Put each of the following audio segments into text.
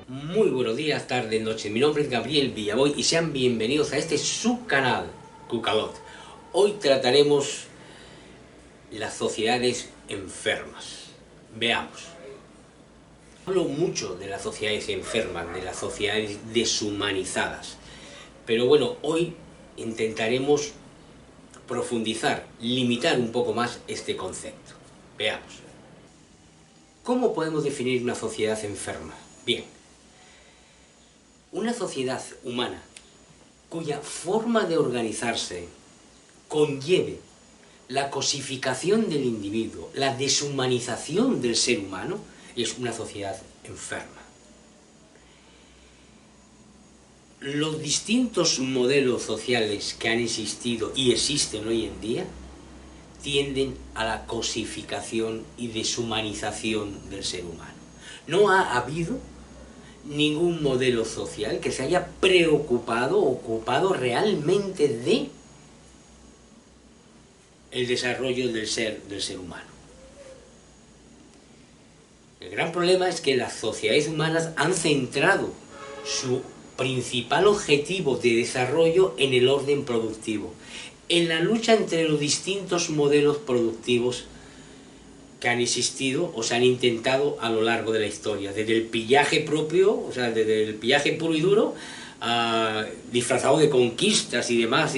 Muy buenos días, tardes, noches. Mi nombre es Gabriel Villaboy y sean bienvenidos a este subcanal Cucalot. Hoy trataremos las sociedades enfermas. Veamos. Hablo mucho de las sociedades enfermas, de las sociedades deshumanizadas. Pero bueno, hoy intentaremos profundizar, limitar un poco más este concepto. Veamos. ¿Cómo podemos definir una sociedad enferma? Bien. Una sociedad humana cuya forma de organizarse conlleve la cosificación del individuo, la deshumanización del ser humano, es una sociedad enferma. Los distintos modelos sociales que han existido y existen hoy en día tienden a la cosificación y deshumanización del ser humano. No ha habido ningún modelo social que se haya preocupado, ocupado realmente de el desarrollo del ser humano. El gran problema es que las sociedades humanas han centrado su principal objetivo de desarrollo en el orden productivo, en la lucha entre los distintos modelos productivos que han existido o se han intentado a lo largo de la historia, desde el pillaje propio, o sea, desde el pillaje puro y duro, disfrazado de conquistas y demás,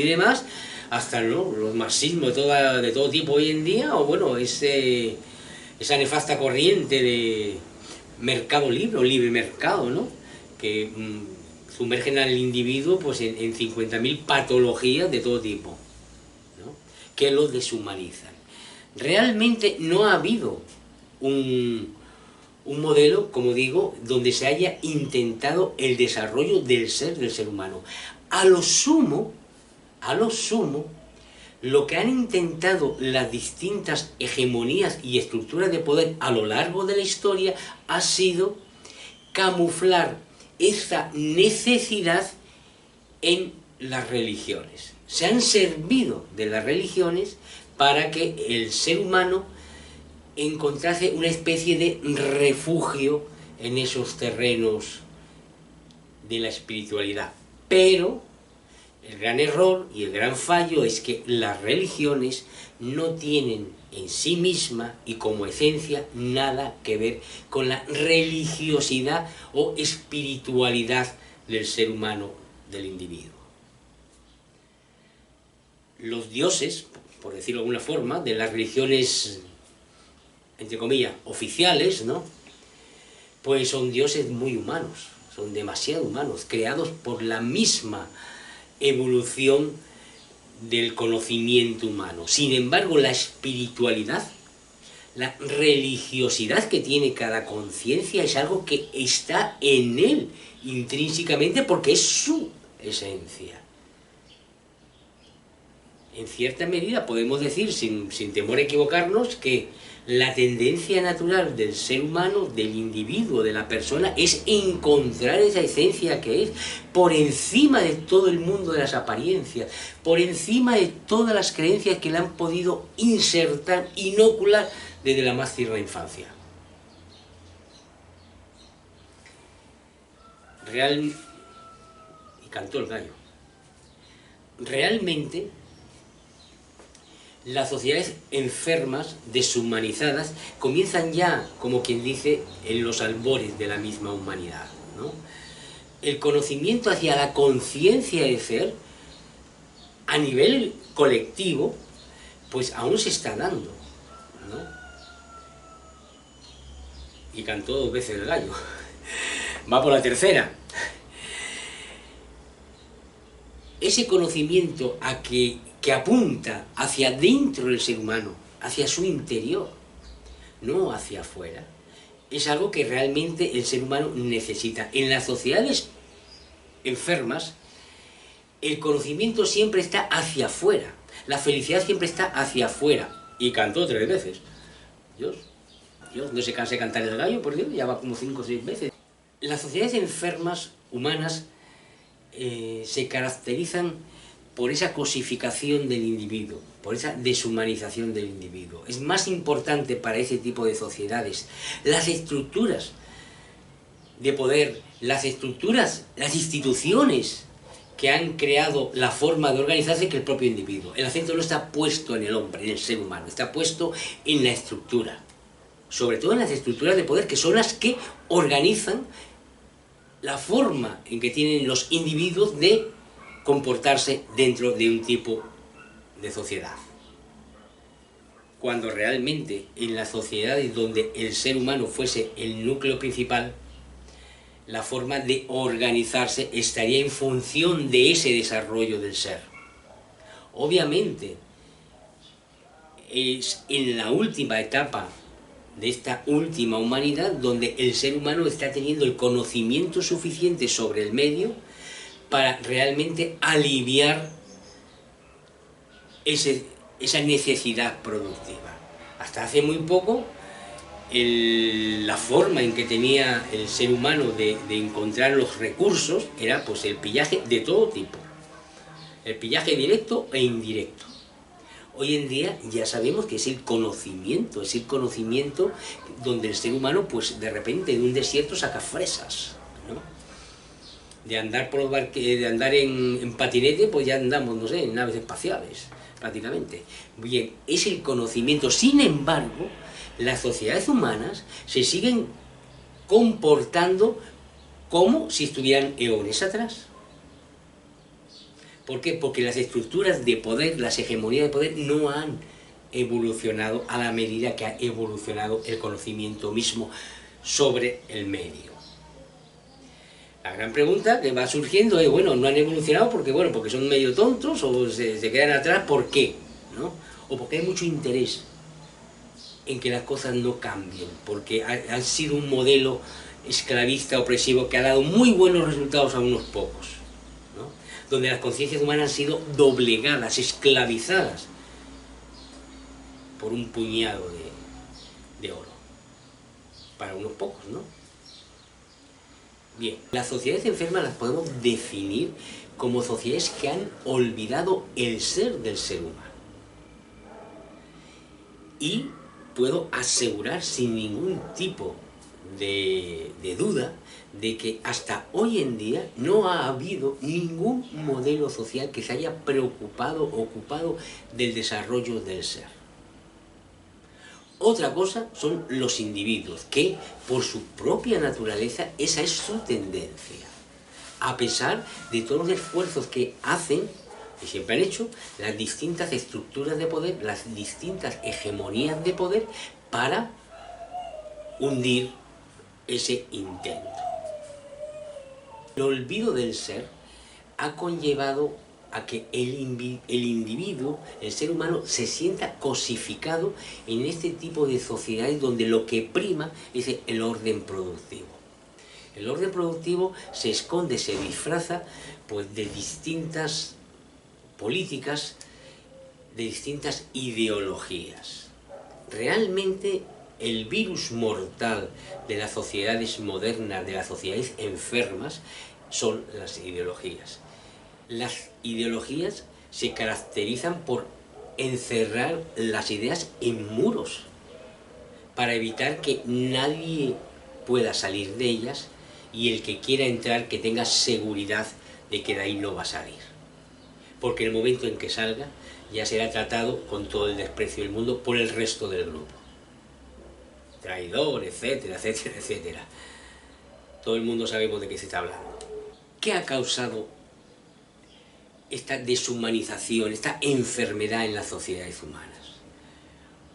hasta los marxismos de todo tipo hoy en día, o bueno, esa nefasta corriente de mercado libre o libre mercado, ¿no? Que sumergen al individuo pues, en 50.000 patologías de todo tipo, ¿no? Que lo deshumanizan. Realmente no ha habido un modelo, como digo, donde se haya intentado el desarrollo del ser humano. A lo sumo, lo que han intentado las distintas hegemonías y estructuras de poder a lo largo de la historia ha sido camuflar esa necesidad en las religiones. Se han servido de las religiones para que el ser humano encontrase una especie de refugio en esos terrenos de la espiritualidad. Pero el gran error y el gran fallo es que las religiones no tienen en sí misma y como esencia nada que ver con la religiosidad o espiritualidad del ser humano, del individuo. Los dioses, por decirlo de alguna forma, de las religiones, entre comillas, oficiales, ¿no? Pues son dioses muy humanos, son demasiado humanos, creados por la misma evolución del conocimiento humano. Sin embargo, la espiritualidad, la religiosidad que tiene cada conciencia es algo que está en él intrínsecamente porque es su esencia. En cierta medida podemos decir, sin temor a equivocarnos, que la tendencia natural del ser humano, del individuo, de la persona, es encontrar esa esencia que es, por encima de todo el mundo de las apariencias, por encima de todas las creencias que le han podido insertar, inocular desde la más tierna infancia. Y cantó el gallo. Realmente, las sociedades enfermas, deshumanizadas, comienzan ya, como quien dice, en los albores de la misma humanidad, ¿no? El conocimiento hacia la conciencia de ser, a nivel colectivo, pues aún se está dando, ¿no? Y cantó 2 veces el gallo. Va por la tercera. Ese conocimiento que apunta hacia dentro del ser humano, hacia su interior, no hacia afuera, es algo que realmente el ser humano necesita. En las sociedades enfermas, el conocimiento siempre está hacia afuera, la felicidad siempre está hacia afuera. Y cantó 3 veces. Dios, no se cansa de cantar el gallo, por Dios, ya va como 5 o 6 veces. Las sociedades enfermas, humanas, se caracterizan por esa cosificación del individuo, por esa deshumanización del individuo. Es más importante para ese tipo de sociedades las estructuras de poder, las estructuras, las instituciones que han creado la forma de organizarse que el propio individuo. El acento no está puesto en el hombre, en el ser humano, está puesto en la estructura. Sobre todo en las estructuras de poder, que son las que organizan la forma en que tienen los individuos de comportarse dentro de un tipo de sociedad. Cuando realmente en las sociedades donde el ser humano fuese el núcleo principal, la forma de organizarse estaría en función de ese desarrollo del ser. Obviamente, es en la última etapa de esta última humanidad donde el ser humano está teniendo el conocimiento suficiente sobre el medio para realmente aliviar esa necesidad productiva. Hasta hace muy poco, la forma en que tenía el ser humano de encontrar los recursos era pues el pillaje de todo tipo, el pillaje directo e indirecto. Hoy en día ya sabemos que es el conocimiento donde el ser humano pues de repente de un desierto saca fresas, ¿no? De andar en patinete pues ya andamos, no sé, en naves espaciales prácticamente. Bien, es el conocimiento. Sin embargo, las sociedades humanas se siguen comportando como si estuvieran eones atrás. ¿Por qué? Porque las estructuras de poder, las hegemonías de poder no han evolucionado a la medida que ha evolucionado el conocimiento mismo sobre el medio. La gran pregunta que va surgiendo es, bueno, no han evolucionado porque son medio tontos o se quedan atrás, ¿por qué? ¿No? O porque hay mucho interés en que las cosas no cambien, porque han sido un modelo esclavista opresivo que ha dado muy buenos resultados a unos pocos, ¿no? Donde las conciencias humanas han sido doblegadas, esclavizadas por un puñado de oro, para unos pocos, ¿no? Bien, las sociedades enfermas las podemos definir como sociedades que han olvidado el ser del ser humano. Y puedo asegurar sin ningún tipo de duda de que hasta hoy en día no ha habido ningún modelo social que se haya ocupado del desarrollo del ser. Otra cosa son los individuos, que por su propia naturaleza esa es su tendencia. A pesar de todos los esfuerzos que hacen, y siempre han hecho, las distintas estructuras de poder, las distintas hegemonías de poder, para hundir ese intento. El olvido del ser ha conllevado a que el individuo, el ser humano, se sienta cosificado en este tipo de sociedades donde lo que prima es el orden productivo. El orden productivo se esconde, se disfraza pues, de distintas políticas, de distintas ideologías. Realmente el virus mortal de las sociedades modernas, de las sociedades enfermas, son las ideologías. Las ideologías se caracterizan por encerrar las ideas en muros, para evitar que nadie pueda salir de ellas y el que quiera entrar que tenga seguridad de que de ahí no va a salir. Porque en el momento en que salga ya será tratado con todo el desprecio del mundo por el resto del grupo. Traidor, etcétera, etcétera, etcétera. Todo el mundo sabemos de qué se está hablando. ¿Qué ha causado esta deshumanización, esta enfermedad en las sociedades humanas?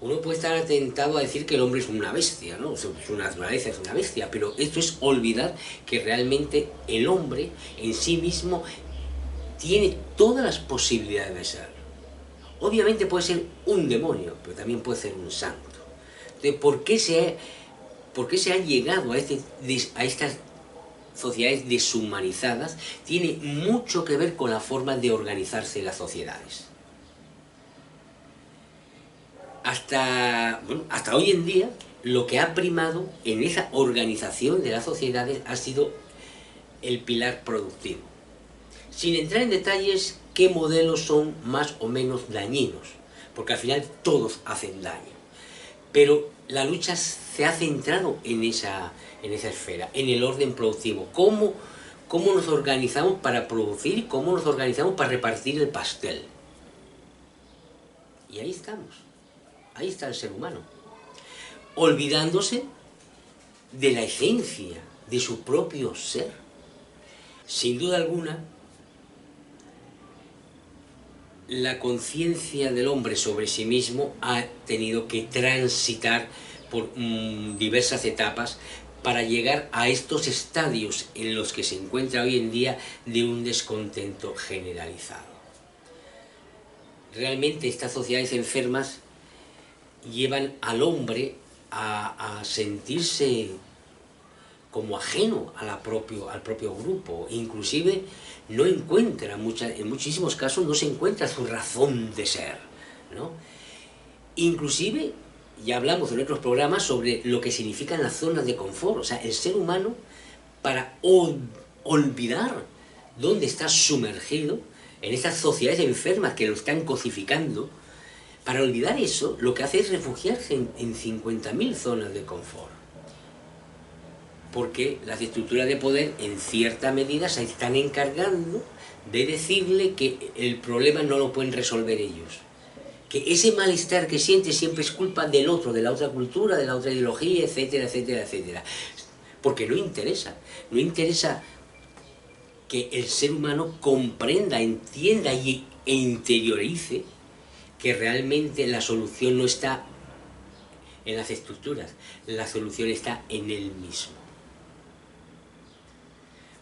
Uno puede estar atentado a decir que el hombre es una bestia, ¿no? Su naturaleza es una bestia, pero esto es olvidar que realmente el hombre en sí mismo tiene todas las posibilidades de ser. Obviamente puede ser un demonio, pero también puede ser un santo. Entonces, ¿por qué se ha llegado a estas sociedades deshumanizadas? Tiene mucho que ver con la forma de organizarse las sociedades. Hasta hoy en día, lo que ha primado en esa organización de las sociedades ha sido el pilar productivo. Sin entrar en detalles qué modelos son más o menos dañinos, porque al final todos hacen daño. Pero la lucha se ha centrado en esa esfera, en el orden productivo. ¿Cómo nos organizamos para producir y cómo nos organizamos para repartir el pastel? Y ahí estamos. Ahí está el ser humano. Olvidándose de la esencia, de su propio ser. Sin duda alguna, la conciencia del hombre sobre sí mismo ha tenido que transitar por diversas etapas para llegar a estos estadios en los que se encuentra hoy en día de un descontento generalizado. Realmente estas sociedades enfermas llevan al hombre a sentirse como ajeno al propio grupo, inclusive no encuentra, en muchísimos casos no se encuentra su razón de ser, ¿no? Inclusive, ya hablamos en otros programas sobre lo que significan las zonas de confort, o sea, el ser humano, para olvidar dónde está sumergido, en estas sociedades enfermas que lo están cosificando, para olvidar eso, lo que hace es refugiarse en 50.000 zonas de confort. Porque las estructuras de poder, en cierta medida, se están encargando de decirle que el problema no lo pueden resolver ellos. Que ese malestar que siente siempre es culpa del otro, de la otra cultura, de la otra ideología, etcétera, etcétera, etcétera. Porque no interesa que el ser humano comprenda, entienda e interiorice que realmente la solución no está en las estructuras, la solución está en él mismo.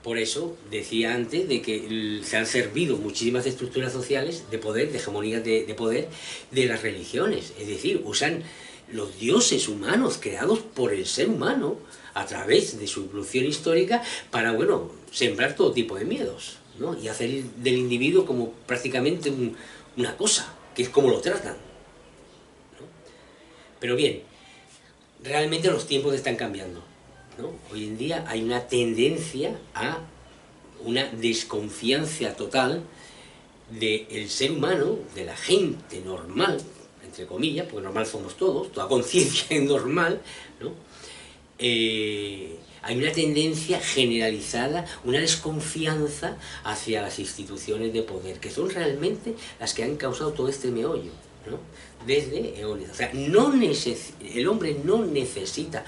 Por eso decía antes de que se han servido muchísimas estructuras sociales de poder, de hegemonías de poder, de las religiones. Es decir, usan los dioses humanos creados por el ser humano a través de su evolución histórica para, bueno, sembrar todo tipo de miedos, ¿no? Y hacer del individuo como prácticamente una cosa, que es como lo tratan, ¿no? Pero bien, realmente los tiempos están cambiando, ¿no? Hoy en día hay una tendencia a una desconfianza total del ser humano, de la gente normal, entre comillas, porque normal somos todos, toda conciencia es normal, ¿no? Hay una tendencia generalizada, una desconfianza hacia las instituciones de poder, que son realmente las que han causado todo este meollo, ¿no? Desde eones. O sea, el hombre no necesita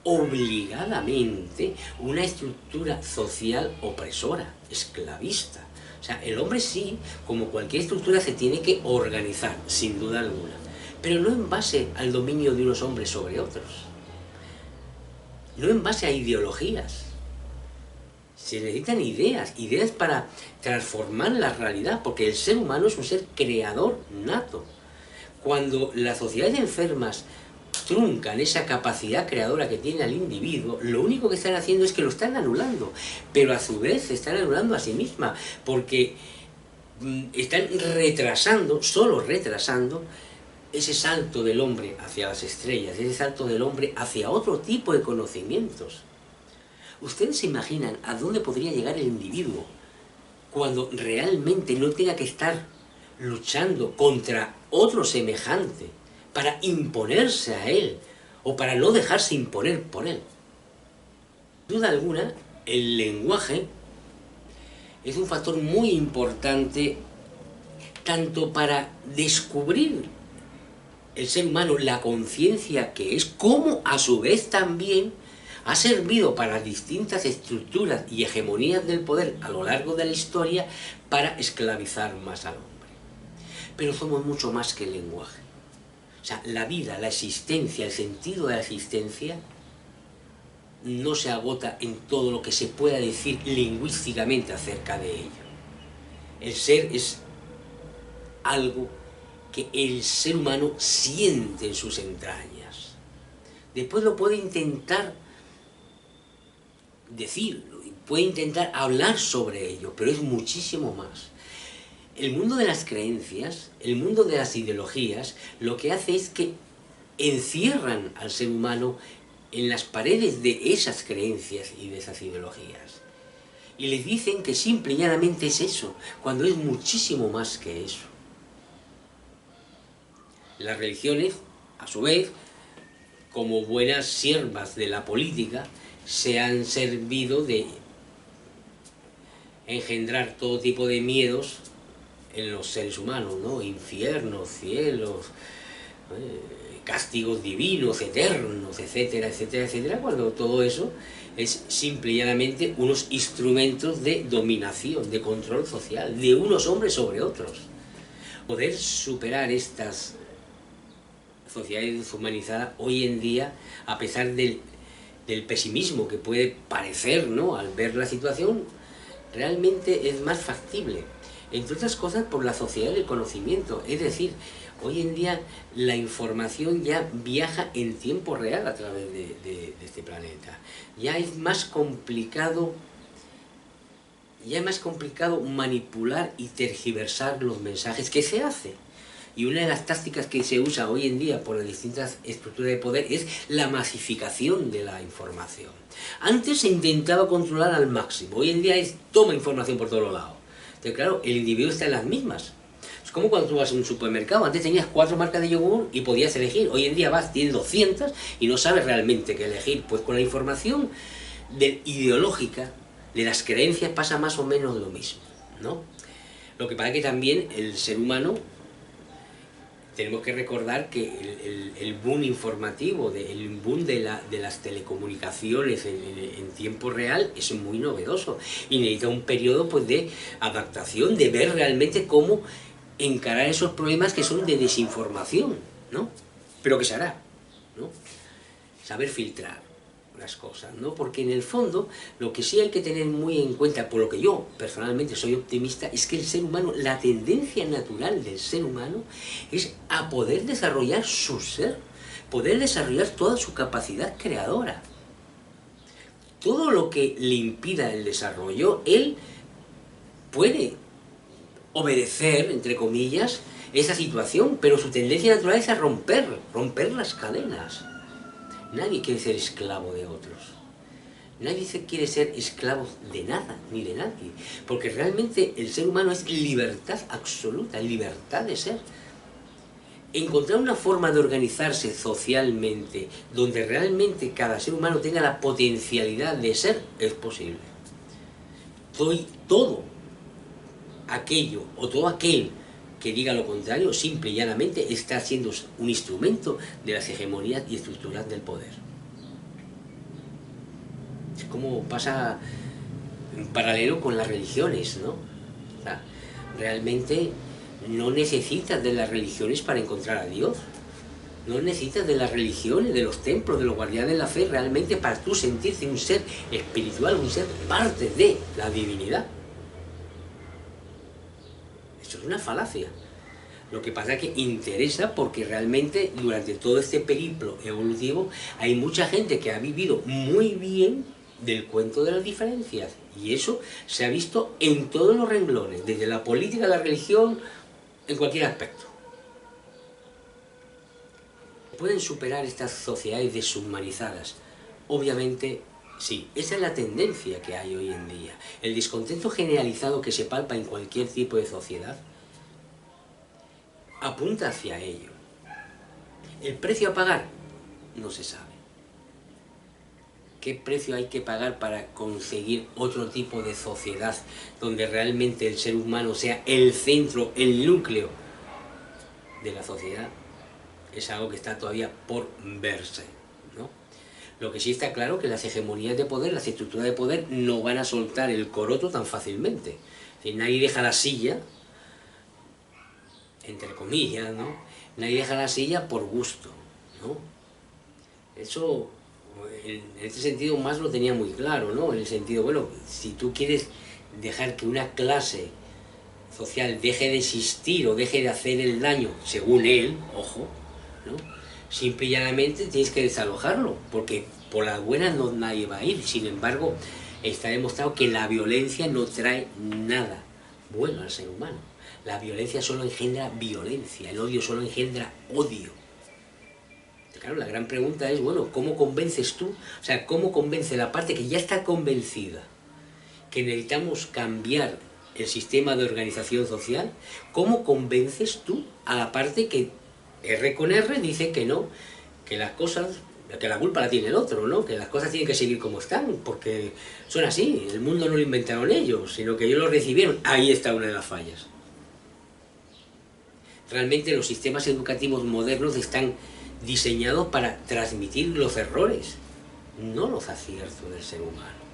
obligadamente una estructura social opresora, esclavista. O sea, el hombre sí, como cualquier estructura, se tiene que organizar, sin duda alguna, pero no en base al dominio de unos hombres sobre otros, no en base a ideologías. Se necesitan ideas para transformar la realidad, porque el ser humano es un ser creador nato. Cuando las sociedades enfermas truncan esa capacidad creadora que tiene el individuo, lo único que están haciendo es que lo están anulando, pero a su vez se están anulando a sí misma, porque están solo retrasando ese salto del hombre hacia las estrellas, ese salto del hombre hacia otro tipo de conocimientos. ¿Ustedes se imaginan a dónde podría llegar el individuo cuando realmente no tenga que estar luchando contra otro semejante para imponerse a él o para no dejarse imponer por él? Sin duda alguna, el lenguaje es un factor muy importante tanto para descubrir el ser humano, la conciencia que es, como a su vez también ha servido para distintas estructuras y hegemonías del poder a lo largo de la historia para esclavizar más al hombre. Pero somos mucho más que el lenguaje. O sea, la vida, la existencia, el sentido de la existencia no se agota en todo lo que se pueda decir lingüísticamente acerca de ello. El ser es algo que el ser humano siente en sus entrañas. Después lo puede intentar decir, puede intentar hablar sobre ello, pero es muchísimo más. El mundo de las creencias, el mundo de las ideologías, lo que hace es que encierran al ser humano en las paredes de esas creencias y de esas ideologías. Y les dicen que simple y llanamente es eso, cuando es muchísimo más que eso. Las religiones, a su vez, como buenas siervas de la política, se han servido de engendrar todo tipo de miedos en los seres humanos, ¿no? Infiernos, cielos, castigos divinos, eternos, etcétera, etcétera, etcétera, cuando todo eso es simple y llanamente unos instrumentos de dominación, de control social, de unos hombres sobre otros. Poder superar estas sociedades deshumanizadas hoy en día, a pesar del pesimismo que puede parecer, ¿no?, al ver la situación, realmente es más factible, entre otras cosas por la sociedad del conocimiento. Es decir, hoy en día la información ya viaja en tiempo real a través de este planeta. Ya es más complicado manipular y tergiversar los mensajes que se hace. Y una de las tácticas que se usa hoy en día por las distintas estructuras de poder es la masificación de la información. Antes se intentaba controlar al máximo, hoy en día es toma información por todos lados. Entonces, claro, el individuo está en las mismas. Es como cuando tú vas a un supermercado, antes tenías 4 marcas de yogur y podías elegir, hoy en día tienes 200 y no sabes realmente qué elegir. Pues con la información ideológica de las creencias pasa más o menos lo mismo, ¿no? Lo que pasa es que también el ser humano, tenemos que recordar que el boom informativo, el boom de las telecomunicaciones en tiempo real es muy novedoso y necesita un periodo, pues, de adaptación, de ver realmente cómo encarar esos problemas que son de desinformación, ¿no? Pero que se hará, ¿no? Saber filtrar las cosas, ¿no? Porque en el fondo lo que sí hay que tener muy en cuenta, por lo que yo personalmente soy optimista, es que el ser humano, la tendencia natural del ser humano es a poder desarrollar su ser, poder desarrollar toda su capacidad creadora. Todo lo que le impida el desarrollo, él puede obedecer, entre comillas, esa situación, pero su tendencia natural es a romper las cadenas. Nadie quiere ser esclavo de otros. Nadie quiere ser esclavo de nada, ni de nadie. Porque realmente el ser humano es libertad absoluta, libertad de ser. Encontrar una forma de organizarse socialmente, donde realmente cada ser humano tenga la potencialidad de ser, es posible. Todo aquello o todo aquel que diga lo contrario, simple y llanamente está siendo un instrumento de las hegemonías y estructuras del poder. Es como pasa en paralelo con las religiones, ¿no? O sea, realmente no necesitas de las religiones para encontrar a Dios. No necesitas de las religiones, de los templos, de los guardianes de la fe, realmente para tú sentirte un ser espiritual, un ser parte de la divinidad. Esto es una falacia. Lo que pasa es que interesa porque realmente durante todo este periplo evolutivo hay mucha gente que ha vivido muy bien del cuento de las diferencias. Y eso se ha visto en todos los renglones, desde la política, la religión, en cualquier aspecto. ¿Pueden superar estas sociedades deshumanizadas? Obviamente sí, esa es la tendencia que hay hoy en día. El descontento generalizado que se palpa en cualquier tipo de sociedad apunta hacia ello. ¿El precio a pagar? No se sabe. ¿Qué precio hay que pagar para conseguir otro tipo de sociedad donde realmente el ser humano sea el centro, el núcleo de la sociedad? Es algo que está todavía por verse, ¿no? Lo que sí está claro es que las hegemonías de poder, las estructuras de poder, no van a soltar el coroto tan fácilmente. Es decir, nadie deja la silla, entre comillas, ¿no? Nadie deja la silla por gusto, ¿no? Eso, en este sentido, Marx lo tenía muy claro, ¿no? En el sentido, bueno, si tú quieres dejar que una clase social deje de existir o deje de hacer el daño, según él, ojo, ¿no? Simple y llanamente tienes que desalojarlo, porque por las buenas no nadie va a ir. Sin embargo, está demostrado que la violencia no trae nada bueno al ser humano. La violencia solo engendra violencia, el odio solo engendra odio. Claro, la gran pregunta es, bueno, ¿cómo convences tú? O sea, ¿cómo convence la parte que ya está convencida que necesitamos cambiar el sistema de organización social? ¿Cómo convences tú a la parte que R con R dice que no, que las cosas, que la culpa la tiene el otro, ¿no? Que las cosas tienen que seguir como están, porque son así, el mundo no lo inventaron ellos, sino que ellos lo recibieron. Ahí está una de las fallas. Realmente los sistemas educativos modernos están diseñados para transmitir los errores, no los aciertos del ser humano.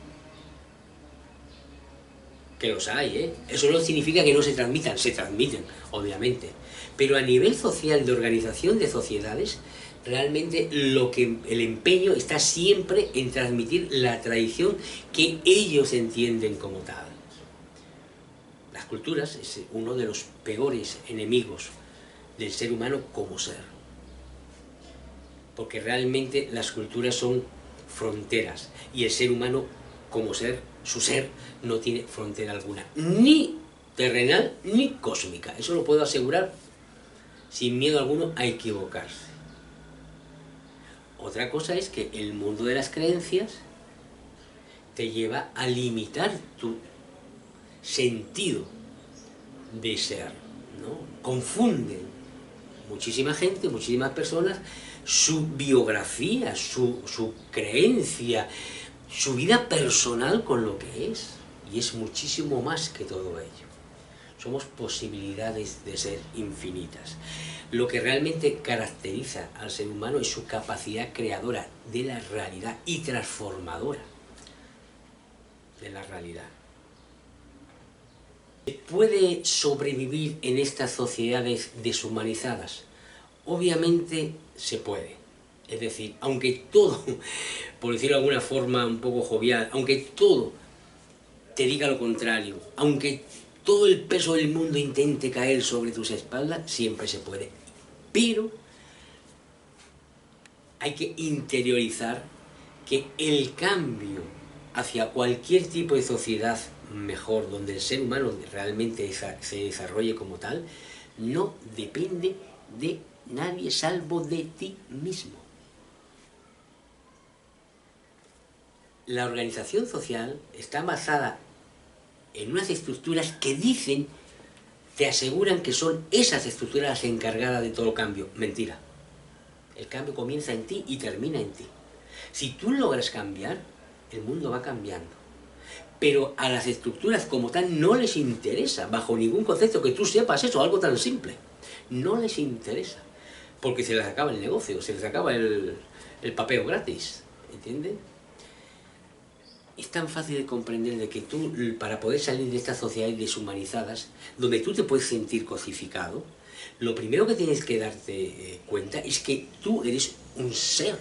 Que los hay, ¿eh? Eso no significa que no se transmitan, se transmiten, obviamente. Pero a nivel social, de organización de sociedades, realmente el empeño está siempre en transmitir la tradición que ellos entienden como tal. Las culturas es uno de los peores enemigos del ser humano como ser. Porque realmente las culturas son fronteras y el ser humano como ser, su ser, no tiene frontera alguna, ni terrenal ni cósmica. Eso lo puedo asegurar sin miedo alguno a equivocarse. Otra cosa es que el mundo de las creencias te lleva a limitar tu sentido de ser, ¿no? Confunden muchísima gente, muchísimas personas, su biografía, su creencia, su vida personal con lo que es. Y es muchísimo más que todo ello. Somos posibilidades de ser infinitas. Lo que realmente caracteriza al ser humano es su capacidad creadora de la realidad y transformadora de la realidad. ¿Se puede sobrevivir en estas sociedades deshumanizadas? Obviamente se puede. Es decir, aunque todo, por decirlo de alguna forma un poco jovial, aunque todo te diga lo contrario, aunque todo el peso del mundo intente caer sobre tus espaldas, siempre se puede. Pero hay que interiorizar que el cambio hacia cualquier tipo de sociedad mejor, donde el ser humano realmente se desarrolle como tal, no depende de nadie salvo de ti mismo. La organización social está basada en unas estructuras que dicen, te aseguran que son esas estructuras las encargadas de todo cambio. Mentira. El cambio comienza en ti y termina en ti. Si tú logras cambiar, el mundo va cambiando. Pero a las estructuras como tal no les interesa, bajo ningún concepto, que tú sepas eso, algo tan simple. No les interesa, porque se les acaba el negocio, se les acaba el papeo gratis, ¿entienden? Es tan fácil de comprender de que tú, para poder salir de estas sociedades deshumanizadas, donde tú te puedes sentir cosificado, lo primero que tienes que darte cuenta es que tú eres un ser,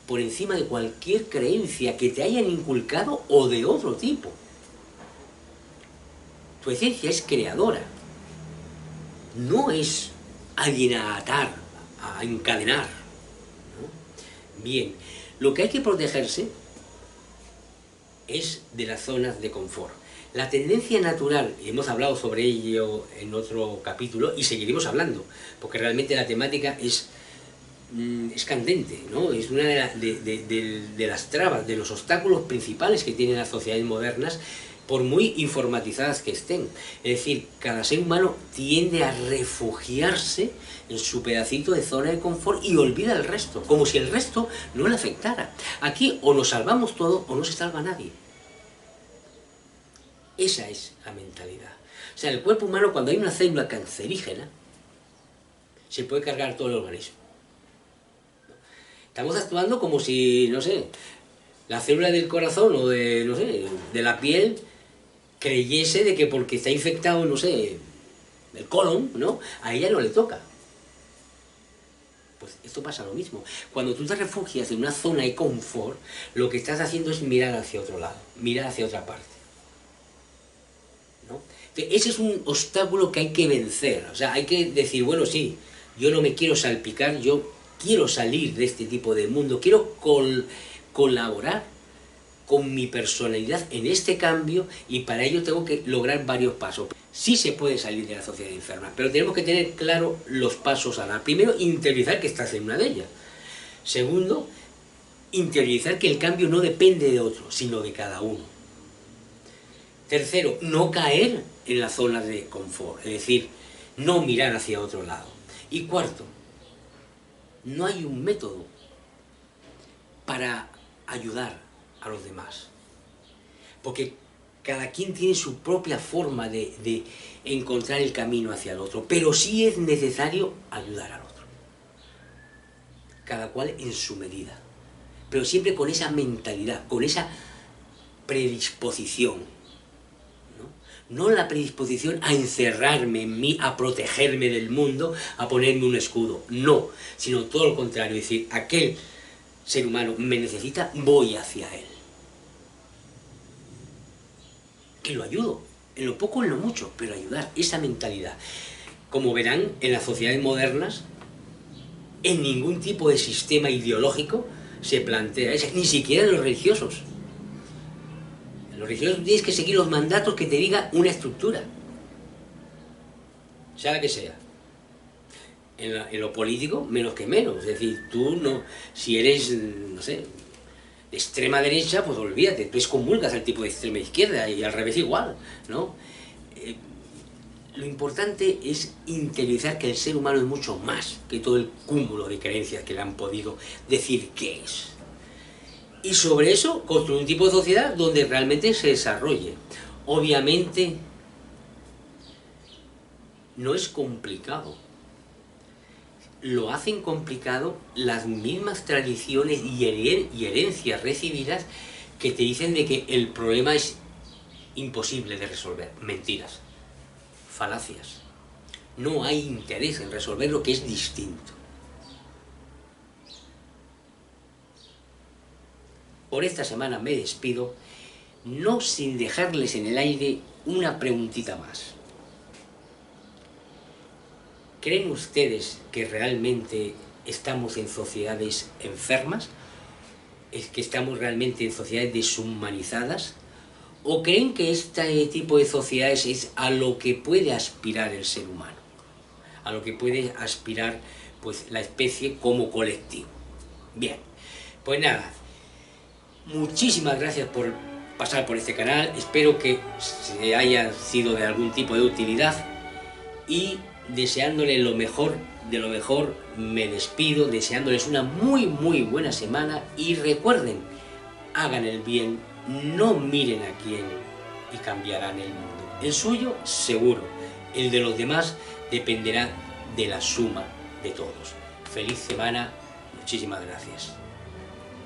por encima de cualquier creencia que te hayan inculcado o de otro tipo. Tu esencia es creadora, no es alguien a atar, a encadenar, ¿no? Bien, lo que hay que protegerse es de las zonas de confort. La tendencia natural, y hemos hablado sobre ello en otro capítulo, y seguiremos hablando, porque realmente la temática es candente, ¿no? Es una de las trabas, de los obstáculos principales que tienen las sociedades modernas, por muy informatizadas que estén. Es decir, cada ser humano tiende a refugiarse en su pedacito de zona de confort y olvida el resto, como si el resto no le afectara. Aquí o nos salvamos todos o no se salva nadie. Esa es la mentalidad. O sea, el cuerpo humano, cuando hay una célula cancerígena, se puede cargar todo el organismo. Estamos actuando como si, no sé, la célula del corazón o de, no sé, de la piel creyese de que porque está infectado, no sé, el colon, ¿no? A ella no le toca. Pues esto pasa lo mismo. Cuando tú te refugias en una zona de confort, lo que estás haciendo es mirar hacia otro lado, mirar hacia otra parte, ¿no? Ese es un obstáculo que hay que vencer. O sea, hay que decir, bueno, sí, yo no me quiero salpicar, yo quiero salir de este tipo de mundo, quiero colaborar con mi personalidad en este cambio, y para ello tengo que lograr varios pasos. Sí se puede salir de la sociedad enferma, pero tenemos que tener claro los pasos a dar. Primero, interiorizar que estás en una de ellas. Segundo, interiorizar que el cambio no depende de otro, sino de cada uno. Tercero, no caer en la zona de confort, es decir, no mirar hacia otro lado. Y cuarto, no hay un método para ayudar a los demás. Porque cada quien tiene su propia forma de encontrar el camino hacia el otro, pero sí es necesario ayudar al otro. Cada cual en su medida, pero siempre con esa mentalidad, con esa predisposición. No la predisposición a encerrarme en mí, a protegerme del mundo, a ponerme un escudo, no, sino todo lo contrario, es decir, aquel ser humano me necesita, voy hacia él. Que lo ayudo, en lo poco, en lo mucho, pero ayudar, esa mentalidad. Como verán, en las sociedades modernas, en ningún tipo de sistema ideológico se plantea eso, ni siquiera en los religiosos. En los religiosos tienes que seguir los mandatos que te diga una estructura, sea la que sea. En lo político, menos que menos. Es decir, tú no, si eres, no sé, de extrema derecha, pues olvídate, tú excomulgas al tipo de extrema izquierda y al revés igual, ¿no? Lo importante es interiorizar que el ser humano es mucho más que todo el cúmulo de creencias que le han podido decir que es. Y sobre eso construir un tipo de sociedad donde realmente se desarrolle. Obviamente no es complicado. Lo hacen complicado las mismas tradiciones y herencias recibidas que te dicen de que el problema es imposible de resolver. Mentiras, falacias. No hay interés en resolver lo que es distinto. Por esta semana me despido, no sin dejarles en el aire una preguntita más. ¿Creen ustedes que realmente estamos en sociedades enfermas? ¿Es que estamos realmente en sociedades deshumanizadas? ¿O creen que este tipo de sociedades es a lo que puede aspirar el ser humano? A lo que puede aspirar pues, la especie como colectivo. Bien, pues nada, muchísimas gracias por pasar por este canal, espero que se haya sido de algún tipo de utilidad y deseándole lo mejor de lo mejor, me despido, deseándoles una muy buena semana y recuerden, hagan el bien, no miren a quién y cambiarán el mundo. El suyo, seguro, el de los demás dependerá de la suma de todos. Feliz semana, muchísimas gracias.